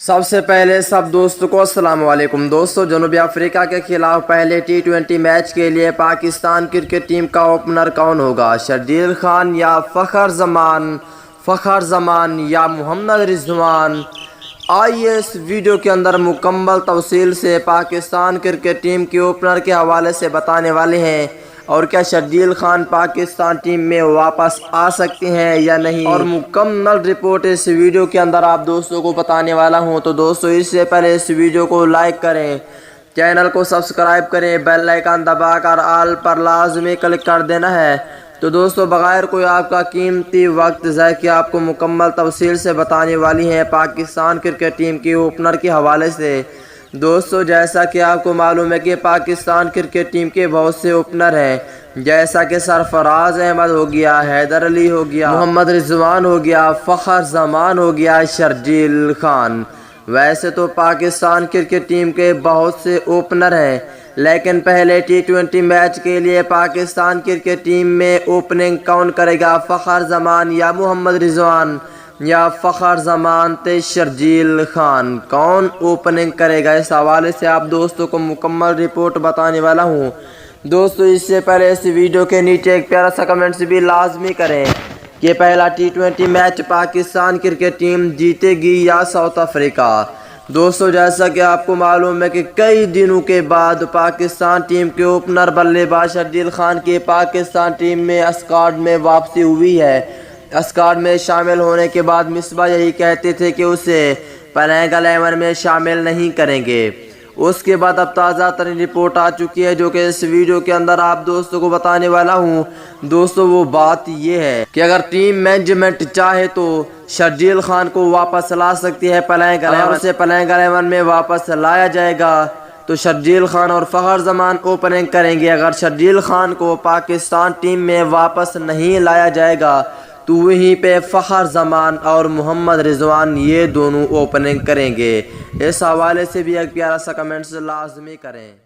سب سے پہلے سب دوستوں کو السلام علیکم۔ دوستو، جنوبی افریقہ کے خلاف پہلے ٹی20 میچ کے لیے پاکستان کرکٹ ٹیم کا اوپنر کون ہوگا؟ شرجیل خان یا فخر زمان یا محمد رضوان؟ آئیے اس ویڈیو کے اندر مکمل تفصیل سے پاکستان کرکٹ ٹیم کے اوپنر کے حوالے سے بتانے والے ہیں، اور کیا شرجیل خان پاکستان ٹیم میں واپس آ سکتے ہیں یا نہیں، اور مکمل رپورٹ اس ویڈیو کے اندر آپ دوستوں کو بتانے والا ہوں۔ تو دوستو، اس سے پہلے اس ویڈیو کو لائک کریں، چینل کو سبسکرائب کریں، بیل آئیکن دبا کر آل پر لازمی کلک کر دینا ہے۔ تو دوستو، بغیر کوئی آپ کا قیمتی وقت ضائع کیے آپ کو مکمل تفصیل سے بتانے والی ہیں پاکستان کرکٹ ٹیم کے اوپنر کے حوالے سے۔ دوستو، جیسا کہ آپ کو معلوم ہے کہ پاکستان کرکٹ ٹیم کے بہت سے اوپنر ہیں، جیسا کہ سرفراز احمد ہو گیا، حیدر علی ہو گیا، محمد رضوان ہو گیا، فخر زمان ہو گیا، شرجیل خان۔ ویسے تو پاکستان کرکٹ ٹیم کے بہت سے اوپنر ہیں، لیکن پہلے ٹی20 میچ کے لیے پاکستان کرکٹ ٹیم میں اوپننگ کون کرے گا؟ فخر زمان یا محمد رضوان؟ یا فخر زمان تے شرجیل خان؟ کون اوپننگ کرے گا؟ اس حوالے سے آپ دوستوں کو مکمل رپورٹ بتانے والا ہوں۔ دوستو، اس سے پہلے اس ویڈیو کے نیچے ایک پیارا سا کمنٹس بھی لازمی کریں کہ پہلا ٹی20 میچ پاکستان کرکٹ ٹیم جیتے گی یا ساؤتھ افریقہ؟ دوستو، جیسا کہ آپ کو معلوم ہے کہ کئی دنوں کے بعد پاکستان ٹیم کے اوپنر بلے باز شرجیل خان کی پاکستان ٹیم میں اسکواڈ میں واپسی ہوئی ہے۔ اسکواڈ میں شامل ہونے کے بعد مصباح یہی کہتے تھے کہ اسے پلینگ 11 میں شامل نہیں کریں گے۔ اس کے بعد اب تازہ ترین رپورٹ آ چکی ہے جو کہ اس ویڈیو کے اندر آپ دوستوں کو بتانے والا ہوں۔ دوستو، وہ بات یہ ہے کہ اگر ٹیم مینجمنٹ چاہے تو شرجیل خان کو واپس لا سکتی ہے پلینگ 11۔ اگر اسے پلینگ 11 میں واپس لایا جائے گا تو شرجیل خان اور فخر زمان اوپننگ کریں گے۔ اگر شرجیل خان کو پاکستان ٹیم میں واپس نہیں لایا جائے گا تو وہیں پہ فخر زمان اور محمد رضوان یہ دونوں اوپننگ کریں گے۔ اس حوالے سے بھی ایک پیارا سا کمنٹس لازمی کریں۔